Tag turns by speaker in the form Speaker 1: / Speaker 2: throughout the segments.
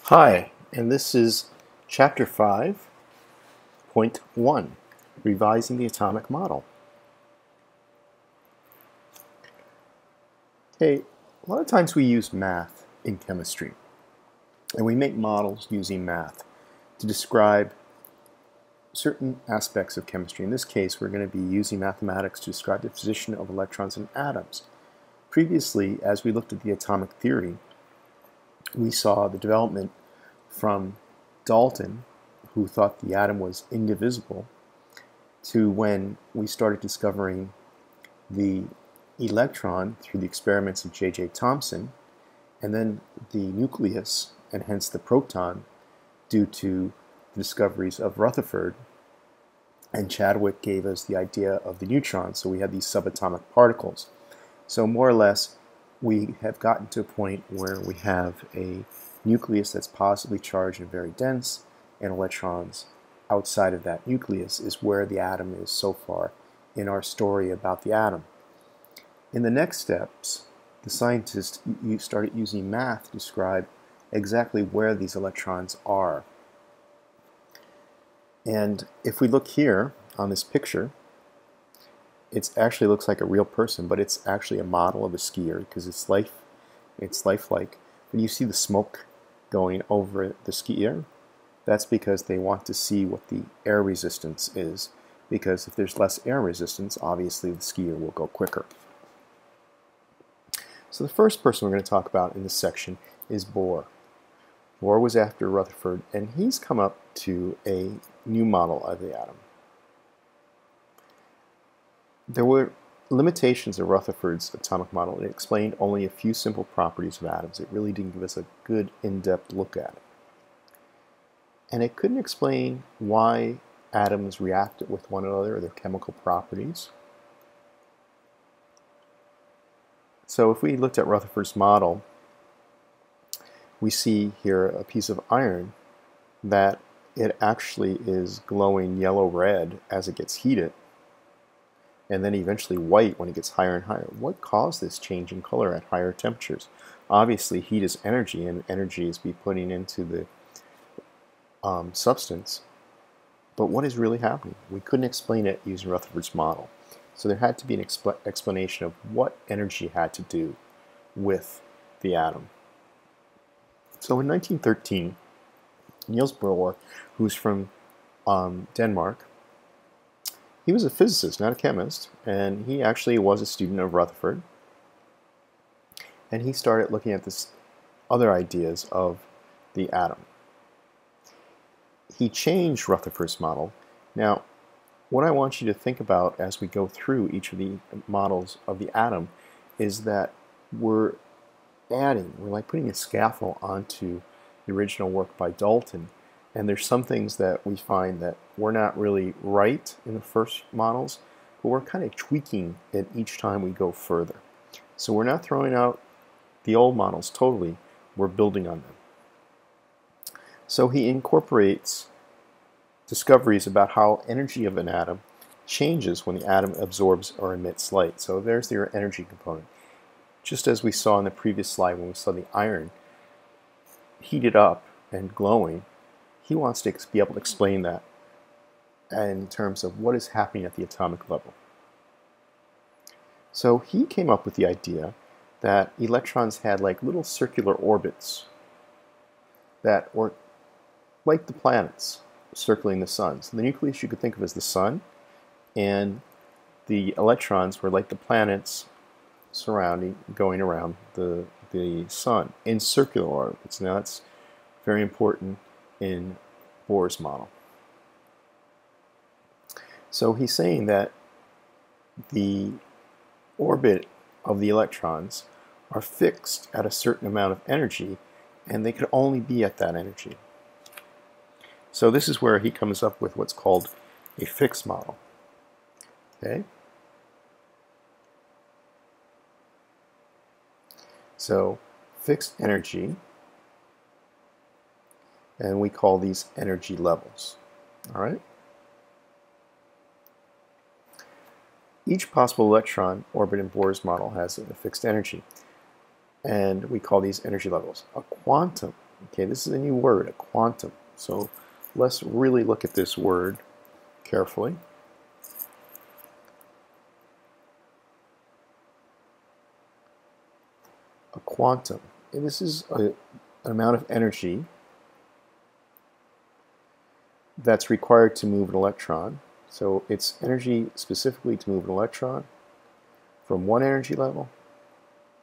Speaker 1: Hi, and this is Chapter 5.1, Revising the Atomic Model. Okay, a lot of times we use math in chemistry, and we make models using math to describe certain aspects of chemistry. In this case, we're going to be using mathematics to describe the position of electrons in atoms. Previously, as we looked at the atomic theory, we saw the development from Dalton, who thought the atom was indivisible, to when we started discovering the electron through the experiments of J.J. Thomson, and then the nucleus, and hence the proton, due to the discoveries of Rutherford. And Chadwick gave us the idea of the neutron, so we had these subatomic particles. So more or less, we have gotten to a point where we have a nucleus that's positively charged and very dense, and electrons outside of that nucleus is where the atom is so far in our story about the atom. In the next steps, the scientists started using math to describe exactly where these electrons are. And if we look here on this picture, it actually looks like a real person, but it's actually a model of a skier because it's lifelike. When you see the smoke going over the skier, that's because they want to see what the air resistance is, because if there's less air resistance, obviously the skier will go quicker. So the first person we're going to talk about in this section is Bohr. Bohr was after Rutherford, and he's come up to a new model of the atom. There were limitations of Rutherford's atomic model. It explained only a few simple properties of atoms. It really didn't give us a good in-depth look at it. And it couldn't explain why atoms reacted with one another or their chemical properties. So if we looked at Rutherford's model, we see here a piece of iron that it actually is glowing yellow-red as it gets heated, and then eventually white when it gets higher and higher. What caused this change in color at higher temperatures? Obviously, heat is energy, and energy is be putting into the substance. But what is really happening? We couldn't explain it using Rutherford's model. So there had to be an explanation of what energy had to do with the atom. So in 1913, Niels Bohr, who's from Denmark, he was a physicist, not a chemist, and he actually was a student of Rutherford. And he started looking at this other ideas of the atom. He changed Rutherford's model. Now, what I want you to think about as we go through each of the models of the atom is that we're like putting a scaffold onto the original work by Dalton. And there's some things that we find that we're not really right in the first models, but we're kind of tweaking it each time we go further. So we're not throwing out the old models totally, we're building on them. So he incorporates discoveries about how energy of an atom changes when the atom absorbs or emits light. So there's your energy component. Just as we saw in the previous slide when we saw the iron heated up and glowing, he wants to be able to explain that in terms of what is happening at the atomic level. So he came up with the idea that electrons had like little circular orbits that were like the planets circling the sun. So the nucleus you could think of as the sun, and the electrons were like the planets going around the sun in circular orbits. Now that's very important in Bohr's model. So he's saying that the orbit of the electrons are fixed at a certain amount of energy, and they could only be at that energy. So this is where he comes up with what's called a fixed model. Okay? So fixed energy, and we call these energy levels. All right? Each possible electron orbit in Bohr's model has a fixed energy, and we call these energy levels. A quantum Okay, this is a new word, a quantum. So let's really look at this word carefully. A quantum. And this is an amount of energy that's required to move an electron. So it's energy specifically to move an electron from one energy level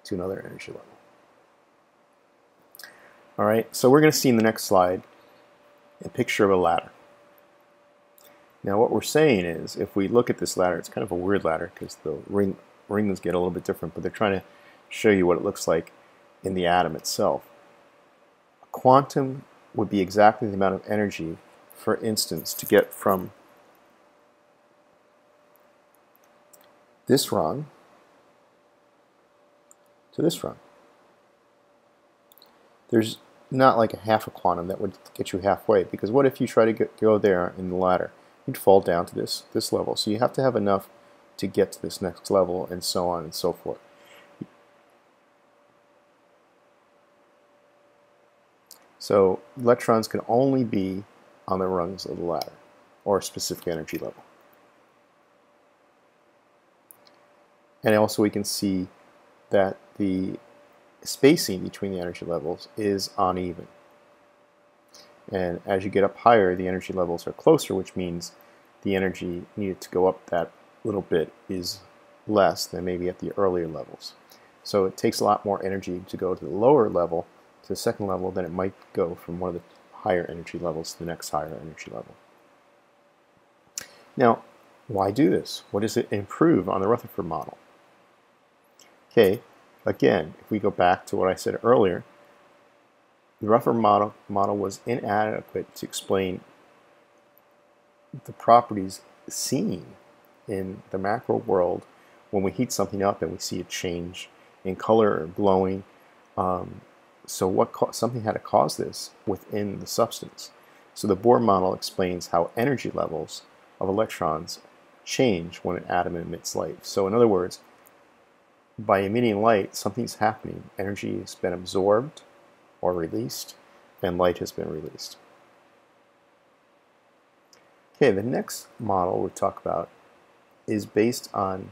Speaker 1: to another energy level. All right, so we're going to see in the next slide a picture of a ladder. Now what we're saying is, if we look at this ladder, it's kind of a weird ladder because the rings get a little bit different, but they're trying to show you what it looks like in the atom itself. A quantum would be exactly the amount of energy, for instance, to get from this rung to this rung. There's not like a half a quantum that would get you halfway, because what if you try to go there in the ladder? You'd fall down to this level. So you have to have enough to get to this next level, and so on and so forth. So electrons can only be on the rungs of the ladder, or a specific energy level. And also we can see that the spacing between the energy levels is uneven. And as you get up higher, the energy levels are closer, which means the energy needed to go up that little bit is less than maybe at the earlier levels. So it takes a lot more energy to go to the lower level, to the second level, than it might go from one of the higher energy levels to the next higher energy level. Now, why do this? What does it improve on the Rutherford model? Okay, again, if we go back to what I said earlier, the Rutherford model was inadequate to explain the properties seen in the macro world when we heat something up and we see a change in color or glowing. So something had to cause this within the substance. So the Bohr model explains how energy levels of electrons change when an atom emits light. So in other words, by emitting light, something's happening. Energy has been absorbed or released, and light has been released. Okay, the next model we talk about is based on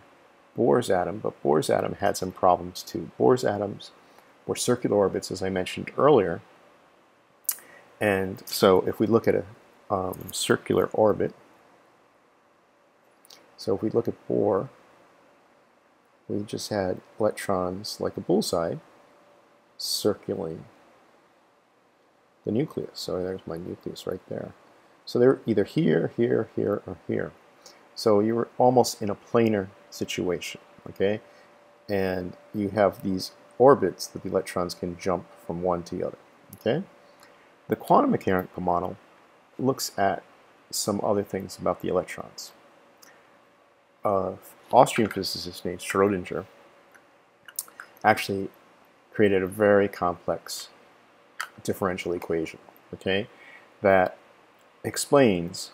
Speaker 1: Bohr's atom, but Bohr's atom had some problems too. Bohr's atoms were circular orbits, as I mentioned earlier. And so if we look at a circular orbit, so if we look at Bohr, we just had electrons like a bullseye circling the nucleus. So there's my nucleus right there. So they're either here, here, here, or here. So you were almost in a planar situation, okay? And you have these orbits that the electrons can jump from one to the other, okay? The quantum mechanical model looks at some other things about the electrons. Austrian physicist named Schrödinger actually created a very complex differential equation, okay, that explains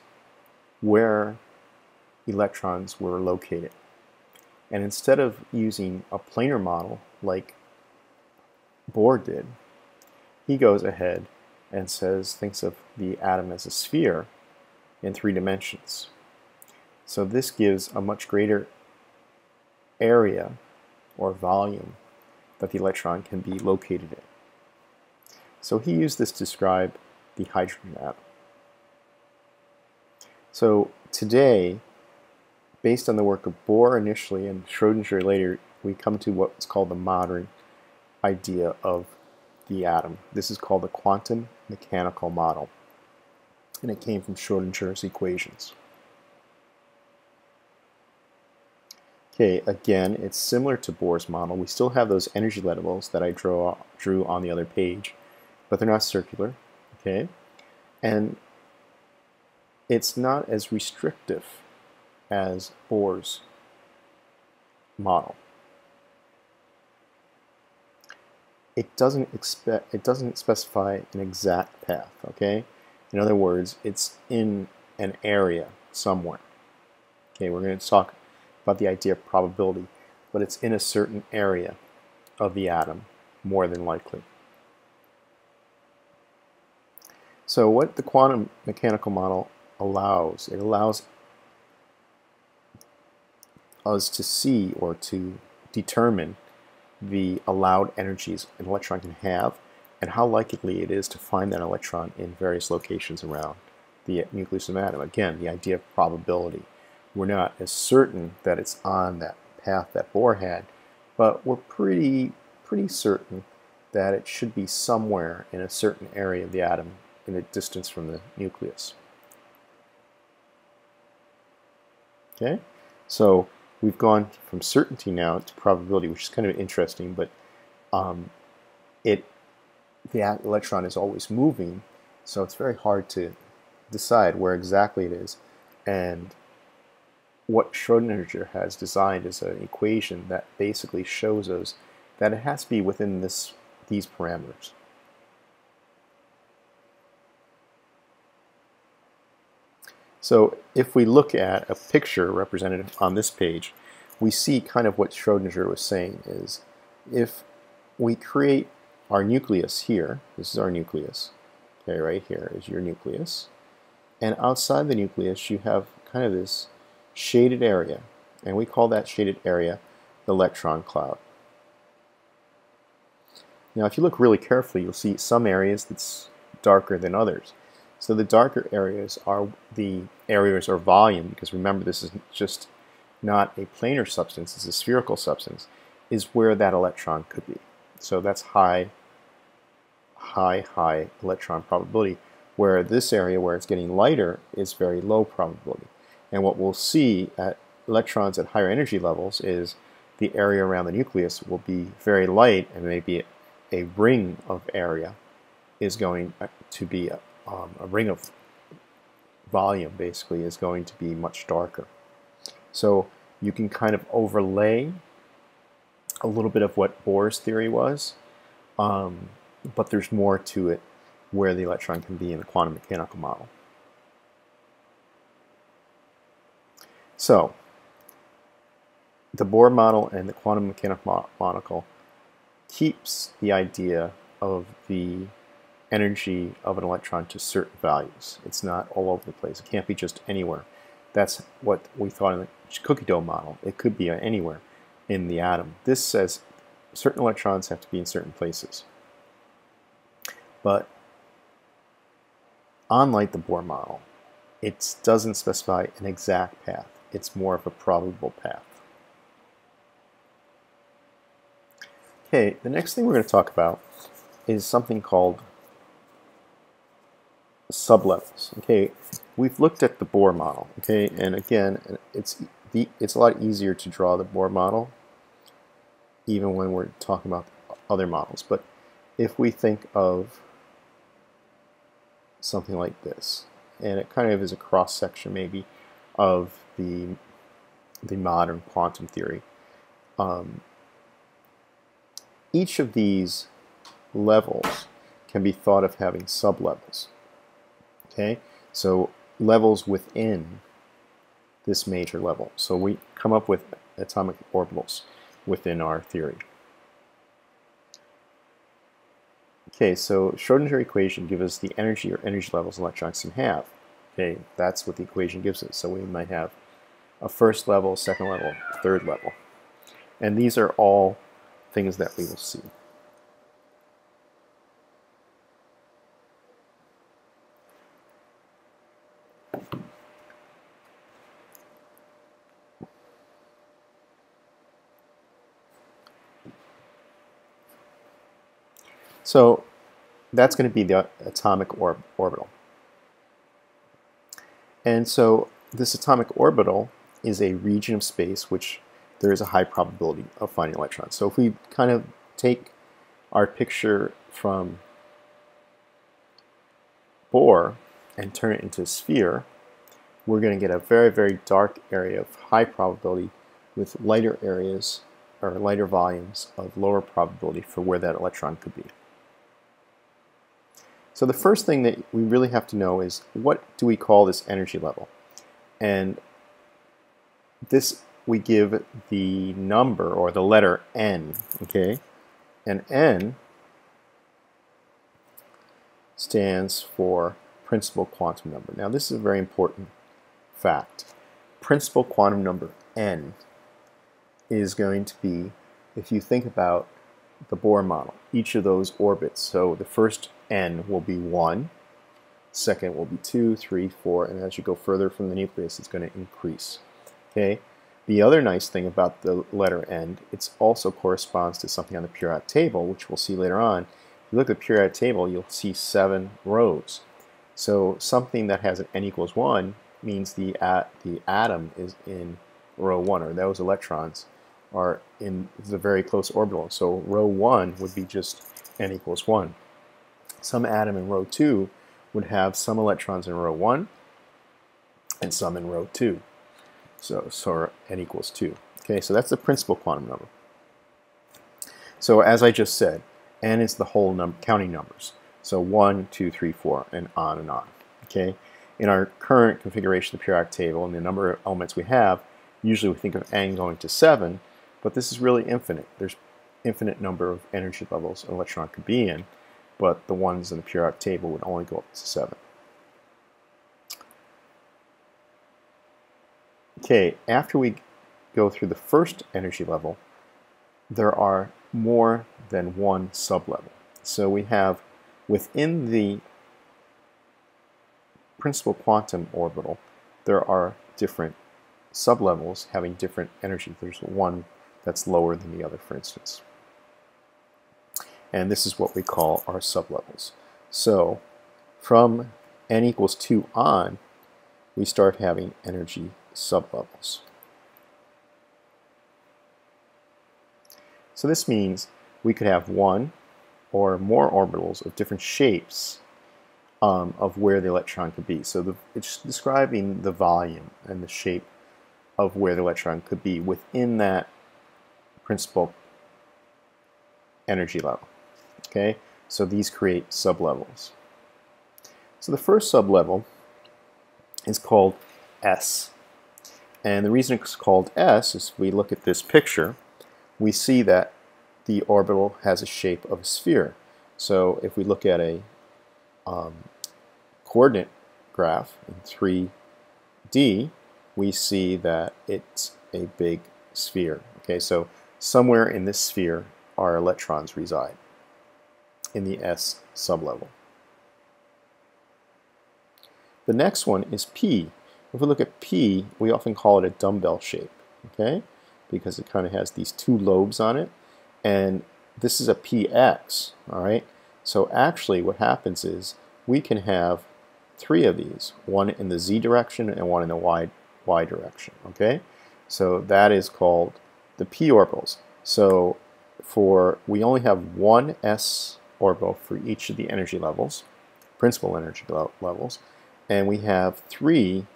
Speaker 1: where electrons were located. And instead of using a planar model like Bohr did, he goes ahead and thinks of the atom as a sphere in 3 dimensions. So this gives a much greater area or volume that the electron can be located in. So he used this to describe the hydrogen atom. So today, based on the work of Bohr initially and Schrödinger later, we come to what's called the modern idea of the atom. This is called the quantum mechanical model, and it came from Schrödinger's equations. Okay, again, it's similar to Bohr's model. We still have those energy levels that I drew on the other page, but they're not circular, okay? And it's not as restrictive as Bohr's model. It doesn't specify an exact path, okay? In other words, it's in an area somewhere. Okay, we're going to talk about the idea of probability, but it's in a certain area of the atom, more than likely. So what the quantum mechanical model allows, it allows us to see or to determine the allowed energies an electron can have and how likely it is to find that electron in various locations around the nucleus of an atom. Again, the idea of probability. We're not as certain that it's on that path that Bohr had, but we're pretty certain that it should be somewhere in a certain area of the atom in a distance from the nucleus. Okay, so we've gone from certainty now to probability, which is kind of interesting, but the electron is always moving, so it's very hard to decide where exactly it is. And what Schrödinger has designed is an equation that basically shows us that it has to be within these parameters. So if we look at a picture represented on this page, we see kind of what Schrödinger was saying is if we create our nucleus here, this is our nucleus, okay, right here is your nucleus, and outside the nucleus you have kind of this shaded area, and we call that shaded area the electron cloud. Now if you look really carefully, you'll see some areas that's darker than others. So the darker areas are the areas or volume, because remember this is just not a planar substance, it's a spherical substance, is where that electron could be. So that's high electron probability, where this area where it's getting lighter is very low probability. And what we'll see at electrons at higher energy levels is the area around the nucleus will be very light, and maybe a ring of area is going to be a ring of volume basically is going to be much darker. So you can kind of overlay a little bit of what Bohr's theory was, but there's more to it where the electron can be in the quantum mechanical model. So the Bohr model and the quantum mechanical model keeps the idea of the energy of an electron to certain values. It's not all over the place. It can't be just anywhere. That's what we thought in the cookie dough model. It could be anywhere in the atom. This says certain electrons have to be in certain places. But unlike the Bohr model, it doesn't specify an exact path. It's more of a probable path. Okay, the next thing we're going to talk about is something called sublevels. Okay, we've looked at the Bohr model. Okay, and again, it's a lot easier to draw the Bohr model, even when we're talking about other models. But if we think of something like this, and it kind of is a cross section maybe of the modern quantum theory. Each of these levels can be thought of having sublevels. Okay, so levels within this major level. So we come up with atomic orbitals within our theory. Okay, so Schrödinger equation gives us the energy or energy levels electrons can have. Okay, that's what the equation gives us. So we might have a first level, second level, third level. And these are all things that we will see. So that's going to be the atomic orbital. And so this atomic orbital is a region of space which there is a high probability of finding electrons. So if we kind of take our picture from Bohr and turn it into a sphere, we're going to get a very, very dark area of high probability with lighter areas or lighter volumes of lower probability for where that electron could be. So the first thing that we really have to know is, what do we call this energy level? And this we give the number or the letter n, okay? And n stands for principal quantum number. Now this is a very important fact. Principal quantum number n is going to be, if you think about the Bohr model, each of those orbits. So the first n will be 1, second will be 2, 3, 4, and as you go further from the nucleus, it's going to increase. Okay. The other nice thing about the letter n, it also corresponds to something on the periodic table, which we'll see later on. If you look at the periodic table, you'll see 7 rows. So something that has an n equals 1 means the atom is in row 1, or those electrons are in the very close orbital. So row 1 would be just n equals 1. Some atom in row 2 would have some electrons in row 1 and some in row 2. So n equals 2. Okay, so that's the principal quantum number. So as I just said, n is the whole counting numbers. So 1, 2, 3, 4, and on and on. Okay, in our current configuration of the periodic table and the number of elements we have, usually we think of n going to 7, but this is really infinite. There's infinite number of energy levels an electron could be in, but the ones in the periodic table would only go up to 7. Okay, after we go through the first energy level, there are more than one sublevel. So we have within the principal quantum orbital, there are different sublevels having different energy. There's one that's lower than the other, for instance. And this is what we call our sublevels. So from n equals 2 on, we start having energy sublevels. So this means we could have one or more orbitals of different shapes of where the electron could be. So it's describing the volume and the shape of where the electron could be within that principal energy level. Okay, so these create sublevels. So the first sublevel is called S. And the reason it's called S is if we look at this picture, we see that the orbital has a shape of a sphere. So if we look at a coordinate graph in 3D, we see that it's a big sphere. Okay, so somewhere in this sphere our electrons reside in the S sublevel. The next one is P. If we look at P, we often call it a dumbbell shape, okay, because it kind of has these two lobes on it, and this is a PX, all right? So actually what happens is we can have 3 of these, one in the Z direction and one in the Y direction, okay? So that is called the P orbitals. So we only have one S orbital for each of the energy levels, principal energy levels, and we have 3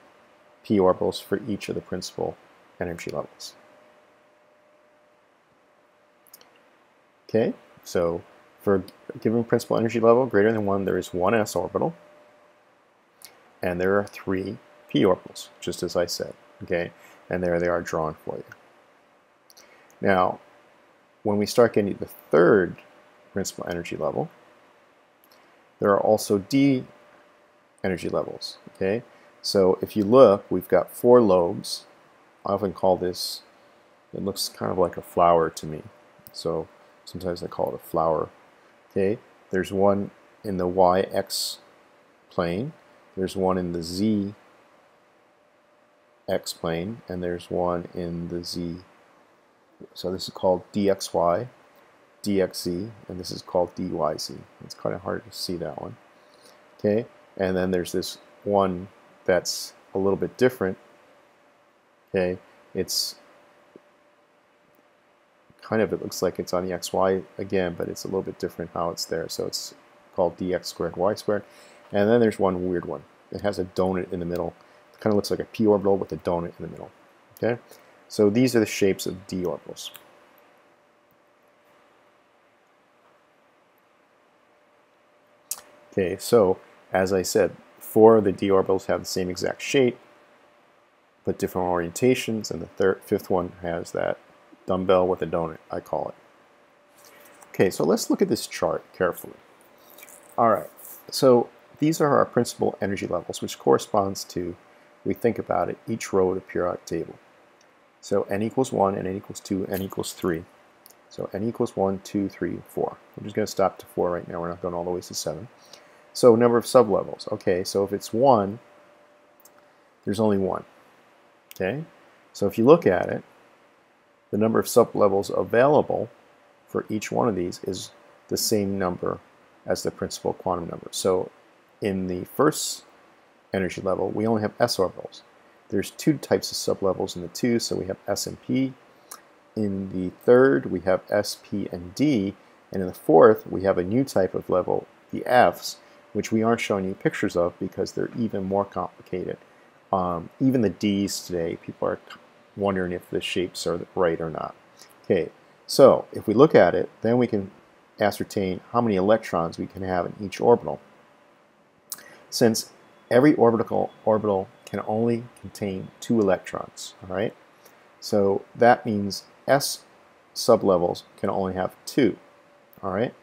Speaker 1: P orbitals for each of the principal energy levels. Okay, so for a given principal energy level greater than 1, there is one S orbital, and there are 3 P orbitals, just as I said. Okay, and there they are drawn for you. Now, when we start getting to the third principal energy level, there are also D energy levels. Okay, so if you look, we've got 4 lobes. I often call this, it looks kind of like a flower to me. So sometimes I call it a flower. Okay, there's one in the YX plane, there's one in the ZX plane, and there's one in the Z. So this is called DXY, DXZ, and this is called DYZ. It's kind of hard to see that one. Okay, and then there's this one that's a little bit different. Okay, it's kind of, it looks like it's on the XY again, but it's a little bit different how it's there. So it's called DX squared, Y squared. And then there's one weird one. It has a donut in the middle. It kind of looks like a P orbital with a donut in the middle. Okay, so these are the shapes of D orbitals. Okay, so as I said, 4 of the D orbitals have the same exact shape, but different orientations, and the fifth one has that dumbbell with a donut, I call it. Okay, so let's look at this chart carefully. All right, So these are our principal energy levels, which corresponds to, we think about it, each row of the periodic table. So n equals 1, n equals 2, n equals 3. So n equals 1, 2, 3, 4. We're just going to stop to 4 right now. We're not going all the way to 7. So number of sublevels. Okay, so if it's 1, there's only 1. Okay, so if you look at it, the number of sublevels available for each one of these is the same number as the principal quantum number. So in the first energy level, we only have s orbitals. There's 2 types of sublevels in the 2, so we have s and p. In the third, we have s, p, and d. And in the fourth, we have a new type of level, the f's, which we aren't showing you pictures of because they're even more complicated. Even the d's today, people are wondering if the shapes are right or not. Okay, so if we look at it, then we can ascertain how many electrons we can have in each orbital. Since every orbital can only contain 2 electrons, all right? So that means s sublevels can only have 2, all right?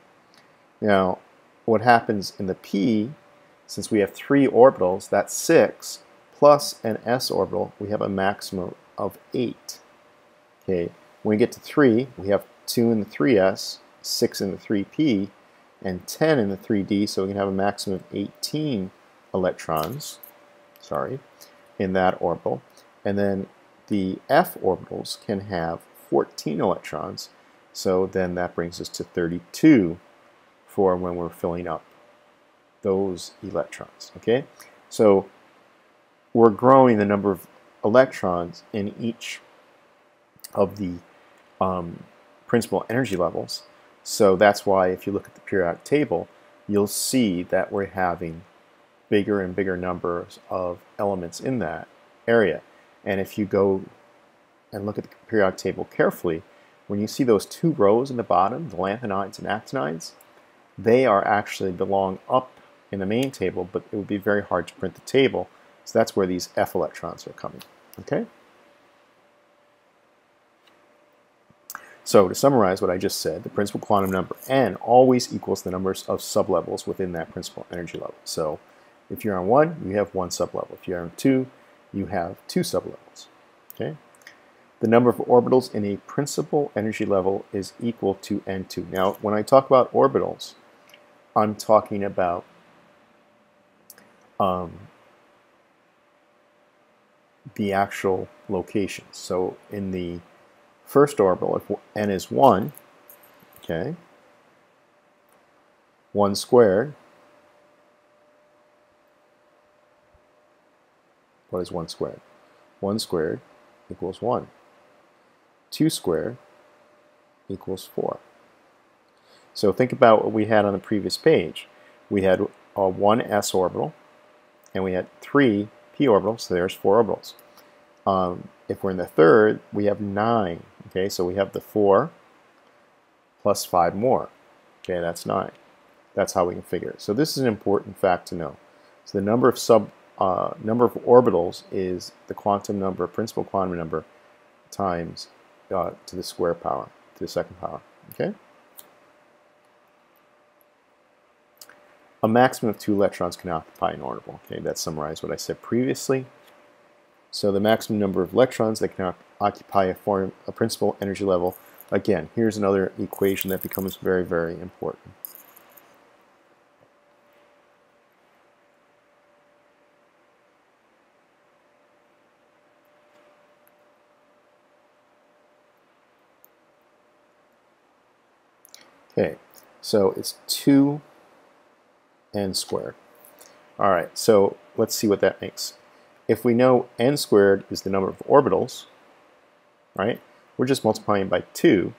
Speaker 1: Now, what happens in the p, since we have 3 orbitals, that's 6, plus an s orbital, we have a maximum of 8. Okay, when we get to 3, we have 2 in the 3s, 6 in the 3p, and 10 in the 3d, so we can have a maximum of 18 electrons, in that orbital. And then the f orbitals can have 14 electrons, so then that brings us to 32 for when we're filling up those electrons. Okay, so we're growing the number of electrons in each of the principal energy levels. So that's why if you look at the periodic table, you'll see that we're having bigger and bigger numbers of elements in that area. And if you go and look at the periodic table carefully, when you see those 2 rows in the bottom, the lanthanides and actinides, they are actually belong up in the main table, but it would be very hard to print the table. So that's where these F electrons are coming. Okay? So to summarize what I just said, the principal quantum number n always equals the numbers of sublevels within that principal energy level. So if you're on 1, you have 1 sublevel. If you're on 2, you have 2 sublevels. Okay? The number of orbitals in a principal energy level is equal to n2. Now, when I talk about orbitals, I'm talking about the actual locations. So in the first orbital, if n is 1, okay, 1 squared, what is 1 squared? 1 squared equals 1. 2 squared equals 4. So think about what we had on the previous page. We had a 1 s orbital, and we had 3 p orbitals, so there's 4 orbitals. If we're in the third, we have 9. Okay, so we have the 4 plus 5 more. Okay, that's 9. That's how we can figure it. So this is an important fact to know. So the number of orbitals is the quantum number, principal quantum number, times to the square power, to the second power. Okay. A maximum of 2 electrons can occupy an orbital. Okay, that summarized what I said previously. So the maximum number of electrons that can occupy a principal energy level. Again, here's another equation that becomes very, very important. Okay, so it's 2n squared. All right, so let's see what that makes. If we know n squared is the number of orbitals, right, we're just multiplying by 2.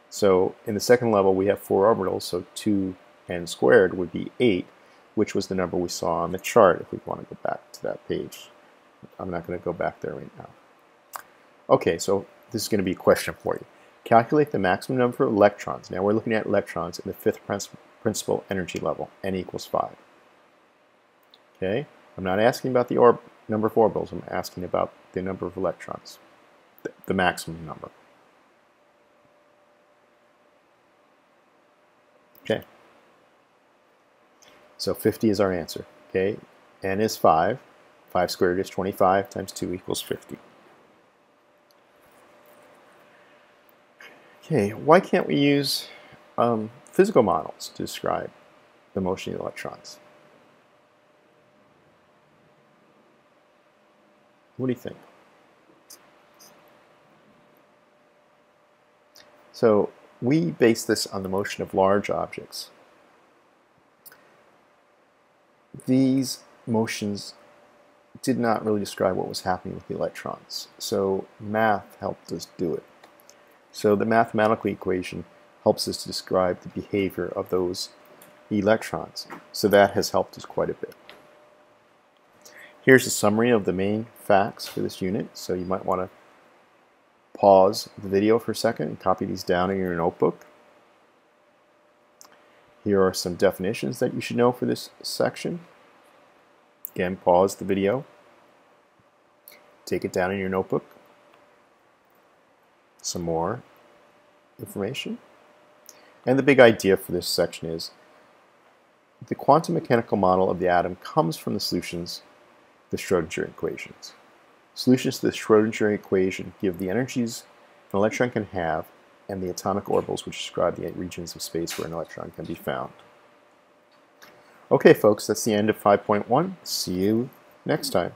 Speaker 1: So in the second level, we have 4 orbitals, so 2n squared would be 8, which was the number we saw on the chart if we want to go back to that page. I'm not going to go back there right now. Okay, so this is going to be a question for you. Calculate the maximum number of electrons. Now we're looking at electrons in the 5th principal energy level, n equals 5. Okay, I'm not asking about the number of orbitals, I'm asking about the number of electrons, the maximum number. Okay. So 50 is our answer. Okay, n is 5. 5 squared is 25 times 2 equals 50. Okay, why can't we use physical models to describe the motion of electrons? What do you think? So we base this on the motion of large objects. These motions did not really describe what was happening with the electrons, so math helped us do it. So the mathematical equation helps us to describe the behavior of those electrons, so that has helped us quite a bit. Here's a summary of the main facts for this unit, so you might want to pause the video for a second and copy these down in your notebook. Here are some definitions that you should know for this section. Again, pause the video, take it down in your notebook. Some more information. And the big idea for this section is the quantum mechanical model of the atom comes from the solutions to the Schrödinger equations. Solutions to the Schrödinger equation give the energies an electron can have and the atomic orbitals which describe the regions of space where an electron can be found. Okay, folks, that's the end of 5.1. See you next time.